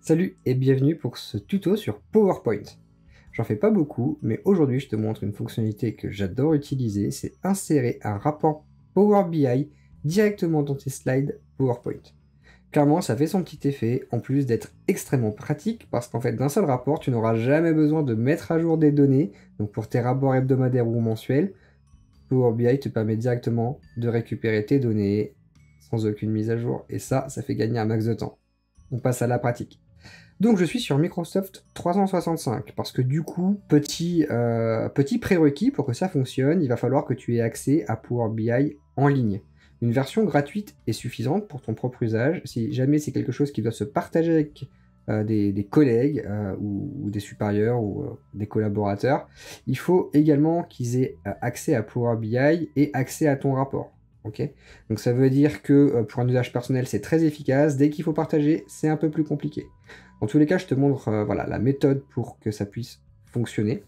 Salut et bienvenue pour ce tuto sur PowerPoint. J'en fais pas beaucoup, mais aujourd'hui je te montre une fonctionnalité que j'adore utiliser, c'est insérer un rapport Power BI directement dans tes slides PowerPoint. Clairement, ça fait son petit effet, en plus d'être extrêmement pratique, parce qu'en fait d'un seul rapport, tu n'auras jamais besoin de mettre à jour des données, donc pour tes rapports hebdomadaires ou mensuels, Power BI te permet directement de récupérer tes données sans aucune mise à jour, et ça fait gagner un max de temps. On passe à la pratique. Donc je suis sur Microsoft 365 parce que du coup, petit prérequis pour que ça fonctionne, il va falloir que tu aies accès à Power BI en ligne. Une version gratuite est suffisante pour ton propre usage. Si jamais c'est quelque chose qui doit se partager avec des collègues ou des supérieurs ou des collaborateurs, il faut également qu'ils aient accès à Power BI et accès à ton rapport. Okay, donc ça veut dire que pour un usage personnel, c'est très efficace. Dès qu'il faut partager, c'est un peu plus compliqué. Dans tous les cas, je te montre voilà, la méthode pour que ça puisse fonctionner.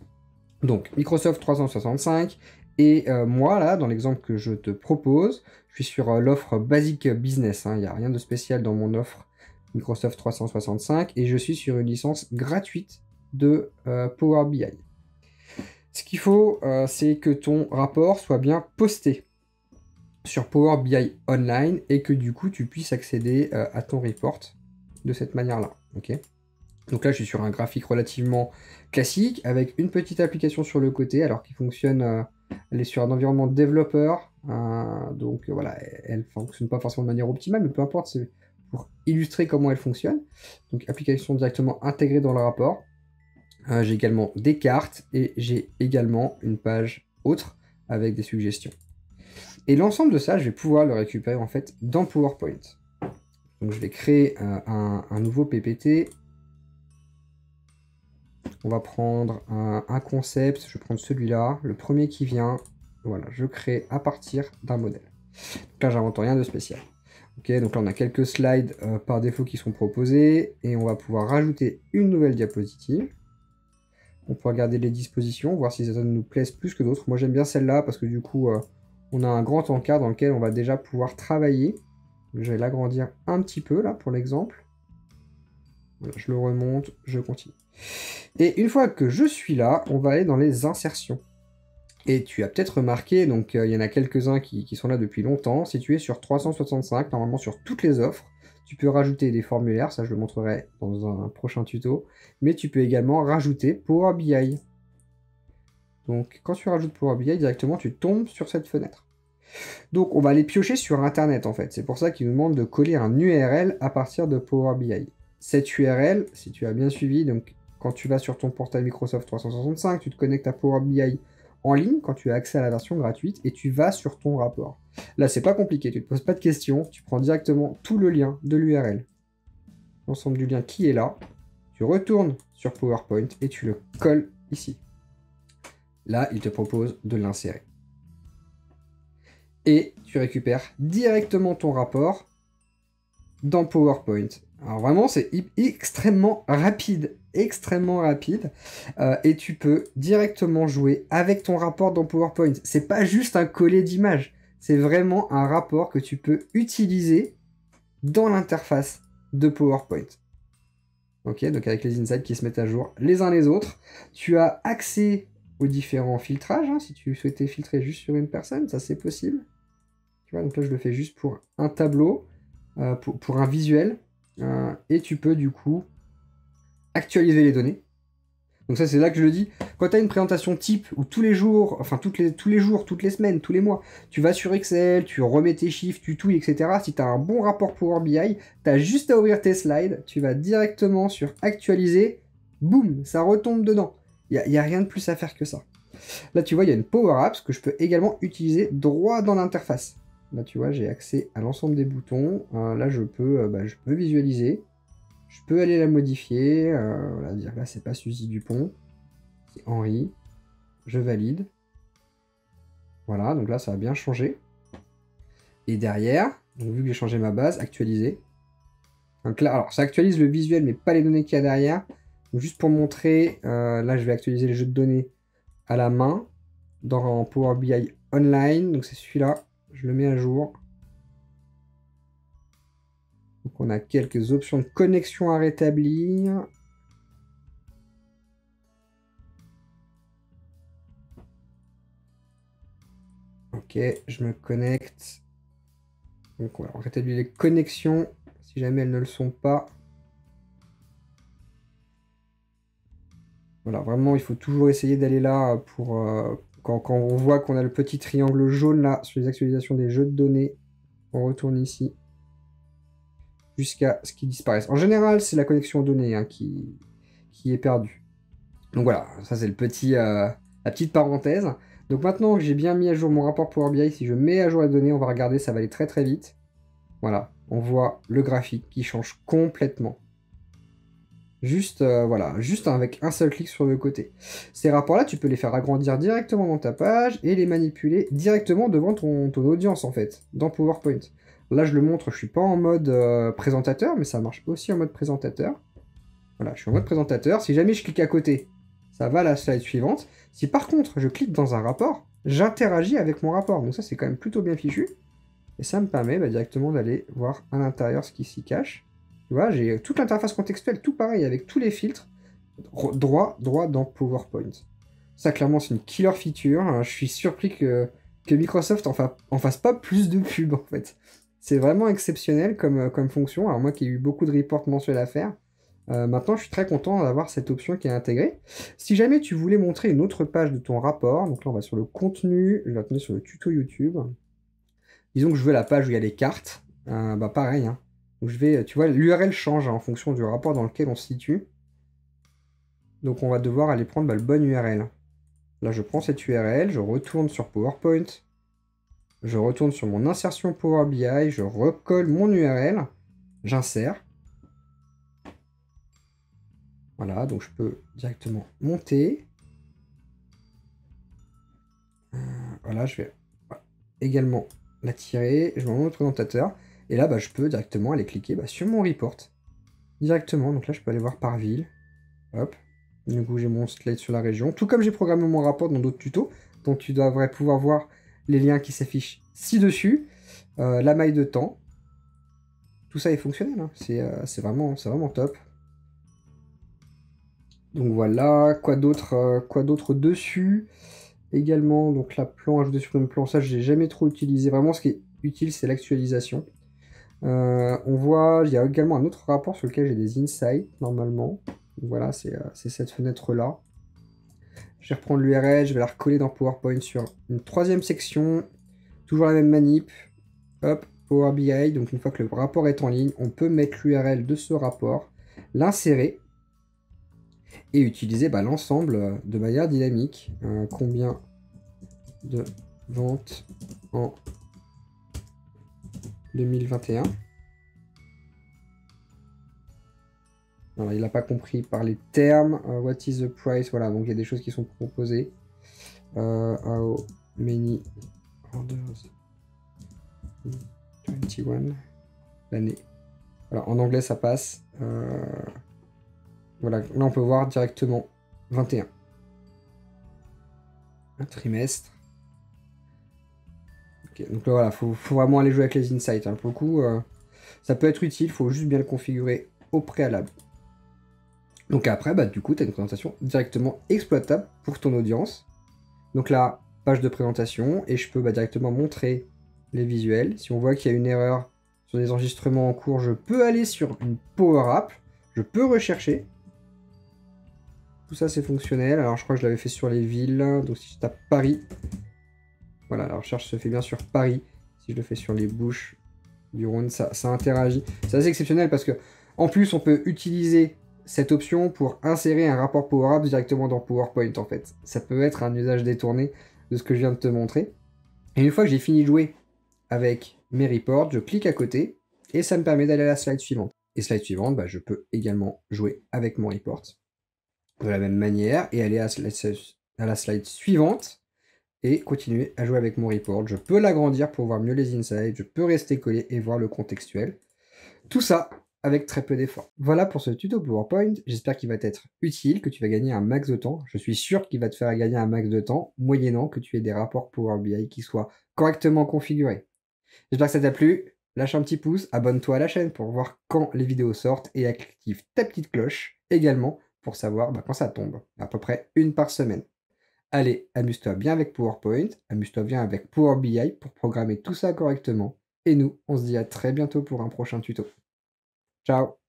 Donc, Microsoft 365, et moi, là, dans l'exemple que je te propose, je suis sur l'offre Basic Business. Il n'y a rien de spécial dans mon offre Microsoft 365, et je suis sur une licence gratuite de Power BI. Ce qu'il faut, c'est que ton rapport soit bien posté sur Power BI Online et que du coup tu puisses accéder à ton report de cette manière-là. Okay, donc là je suis sur un graphique relativement classique avec une petite application sur le côté alors qui fonctionne, elle est sur un environnement de développeur, donc voilà, elle fonctionne pas forcément de manière optimale, mais peu importe, c'est pour illustrer comment elle fonctionne. Donc application directement intégrée dans le rapport. J'ai également des cartes et j'ai également une page autre avec des suggestions. Et l'ensemble de ça, je vais pouvoir le récupérer en fait dans PowerPoint. Donc je vais créer un nouveau PPT. On va prendre un concept, je vais prendre celui-là, le premier qui vient. Voilà, je crée à partir d'un modèle. Donc là, j'invente rien de spécial. Ok, donc là, on a quelques slides par défaut qui sont proposés. Et on va pouvoir rajouter une nouvelle diapositive. On peut regarder les dispositions, voir si ça nous plaise plus que d'autres. Moi, j'aime bien celle-là parce que du coup, on a un grand encart dans lequel on va déjà pouvoir travailler. Je vais l'agrandir un petit peu, là, pour l'exemple. Voilà, je le remonte, je continue. Et une fois que je suis là, on va aller dans les insertions. Et tu as peut-être remarqué, donc il y en a quelques-uns qui sont là depuis longtemps. Si tu es sur 365, normalement sur toutes les offres, tu peux rajouter des formulaires, ça je le montrerai dans un prochain tuto. Mais tu peux également rajouter Power BI. Donc quand tu rajoutes Power BI, directement tu tombes sur cette fenêtre. Donc on va aller piocher sur Internet en fait. C'est pour ça qu'il nous demande de coller un URL à partir de Power BI. Cette URL, si tu as bien suivi, donc quand tu vas sur ton portail Microsoft 365, tu te connectes à Power BI en ligne quand tu as accès à la version gratuite et tu vas sur ton rapport. Là, c'est pas compliqué, tu ne te poses pas de questions, tu prends directement tout le lien de l'URL, l'ensemble du lien qui est là, tu retournes sur PowerPoint et tu le colles ici. Là, il te propose de l'insérer. Et tu récupères directement ton rapport dans PowerPoint. Alors vraiment, c'est extrêmement rapide, et tu peux directement jouer avec ton rapport dans PowerPoint. C'est pas juste un coller d'image, c'est vraiment un rapport que tu peux utiliser dans l'interface de PowerPoint. Ok, donc avec les insights qui se mettent à jour les uns les autres, tu as accès aux différents filtrages, si tu souhaitais filtrer juste sur une personne, ça c'est possible. Tu vois, donc là je le fais juste pour un tableau, pour un visuel, et tu peux du coup actualiser les données. Donc ça c'est là que je le dis, quand tu as une présentation type où tous les jours, enfin tous les jours, toutes les semaines, tous les mois, tu vas sur Excel, tu remets tes chiffres, tu touilles, etc. Si tu as un bon rapport Power BI, tu as juste à ouvrir tes slides, tu vas directement sur actualiser, boum, ça retombe dedans. Il n'y a rien de plus à faire que ça. Là tu vois, il y a une Power Apps que je peux également utiliser droit dans l'interface. Là tu vois, j'ai accès à l'ensemble des boutons, là je peux visualiser. Je peux aller la modifier, voilà, dire là c'est pas Suzy Dupont, c'est Henri, je valide. Voilà, donc là ça a bien changé. Et derrière, donc, vu que j'ai changé ma base, actualiser. Donc là, alors ça actualise le visuel mais pas les données qu'il y a derrière. Donc juste pour montrer, là je vais actualiser les jeux de données à la main dans Power BI Online. Donc c'est celui-là, je le mets à jour. Donc on a quelques options de connexion à rétablir. Ok, je me connecte. Donc voilà, on rétablit les connexions si jamais elles ne le sont pas. Voilà, vraiment, il faut toujours essayer d'aller là pour quand on voit qu'on a le petit triangle jaune là sur les actualisations des jeux de données. On retourne ici jusqu'à ce qu'ils disparaissent. En général, c'est la connexion aux données hein, qui est perdue. Donc voilà, ça c'est le petit, la petite parenthèse. Donc maintenant que j'ai bien mis à jour mon rapport Power BI, si je mets à jour les données, on va regarder, ça va aller très très vite. Voilà, on voit le graphique qui change complètement. Juste, voilà, juste avec un seul clic sur le côté. Ces rapports-là, tu peux les faire agrandir directement dans ta page et les manipuler directement devant ton audience, en fait, dans PowerPoint. Là, je le montre, je suis pas en mode présentateur, mais ça marche aussi en mode présentateur. Voilà, je suis en mode présentateur. Si jamais je clique à côté, ça va à la slide suivante. Si par contre, je clique dans un rapport, j'interagis avec mon rapport. Donc ça, c'est quand même plutôt bien fichu. Et ça me permet directement d'aller voir à l'intérieur ce qui s'y cache. Tu vois, j'ai toute l'interface contextuelle, tout pareil, avec tous les filtres, droit dans PowerPoint. Ça, clairement, c'est une killer feature. Je suis surpris que Microsoft en fasse pas plus de pub, en fait. C'est vraiment exceptionnel comme fonction. Alors moi qui ai eu beaucoup de reports mensuels à faire, maintenant je suis très content d'avoir cette option qui est intégrée. Si jamais tu voulais montrer une autre page de ton rapport, donc là on va sur le contenu, je vais retourner sur le tuto YouTube. Disons que je veux la page où il y a les cartes, bah pareil, hein. Donc je vais, tu vois, l'URL change hein, en fonction du rapport dans lequel on se situe. Donc on va devoir aller prendre le bon URL. Là je prends cette URL, je retourne sur PowerPoint, je retourne sur mon insertion Power BI, je recolle mon URL, j'insère. Voilà, donc je peux directement monter. Voilà, je vais également la tirer, je mets mon présentateur. Et là, je peux directement aller cliquer sur mon report. Directement, donc là, je peux aller voir par ville. Hop. Du coup, j'ai mon slide sur la région. Tout comme j'ai programmé mon rapport dans d'autres tutos. Donc, tu devrais pouvoir voir les liens qui s'affichent ci-dessus. La maille de temps. Tout ça est fonctionnel. Hein. C'est vraiment top. Donc voilà. Quoi d'autre dessus également, donc la plan, ajouter sur le plan, ça je n'ai jamais trop utilisé. Vraiment, ce qui est utile, c'est l'actualisation. On voit, il y a également un autre rapport sur lequel j'ai des insights, normalement. Donc voilà, c'est cette fenêtre-là. Je vais reprendre l'URL, je vais la recoller dans PowerPoint sur une troisième section. Toujours la même manip. Hop, Power BI. Donc une fois que le rapport est en ligne, on peut mettre l'URL de ce rapport, l'insérer et utiliser l'ensemble de manière dynamique. Combien de ventes en 2021. Alors, il n'a pas compris par les termes. What is the price? Voilà, donc il y a des choses qui sont proposées. How many orders? 21. L'année. Voilà, en anglais ça passe. Voilà, là on peut voir directement 21. Un trimestre. Okay, donc là voilà, faut vraiment aller jouer avec les insights. Hein. Pour le coup, ça peut être utile, il faut juste bien le configurer au préalable. Donc après, du coup, tu as une présentation directement exploitable pour ton audience. Donc là, page de présentation, et je peux directement montrer les visuels. Si on voit qu'il y a une erreur sur des enregistrements en cours, je peux aller sur une Power App, je peux rechercher. Tout ça, c'est fonctionnel. Alors, je crois que je l'avais fait sur les villes. Donc, si je tape Paris, voilà, la recherche se fait bien sur Paris. Si je le fais sur les Bouches du Rhône, ça interagit. C'est assez exceptionnel parce que, en plus, on peut utiliser cette option pour insérer un rapport Power Apps directement dans PowerPoint, en fait. Ça peut être un usage détourné de ce que je viens de te montrer. Et une fois que j'ai fini de jouer avec mes reports, je clique à côté et ça me permet d'aller à la slide suivante. Et slide suivante, je peux également jouer avec mon report de la même manière et aller à la slide suivante et continuer à jouer avec mon report. Je peux l'agrandir pour voir mieux les insights, je peux rester collé et voir le contextuel. Tout ça avec très peu d'efforts. Voilà pour ce tuto PowerPoint, j'espère qu'il va t'être utile, que tu vas gagner un max de temps. Je suis sûr qu'il va te faire gagner un max de temps, moyennant que tu aies des rapports Power BI qui soient correctement configurés. J'espère que ça t'a plu. lâche un petit pouce, abonne-toi à la chaîne pour voir quand les vidéos sortent et active ta petite cloche également pour savoir quand ça tombe, à peu près une par semaine. Allez, amuse-toi bien avec PowerPoint, amuse-toi bien avec Power BI pour programmer tout ça correctement. Et nous, on se dit à très bientôt pour un prochain tuto. Ciao!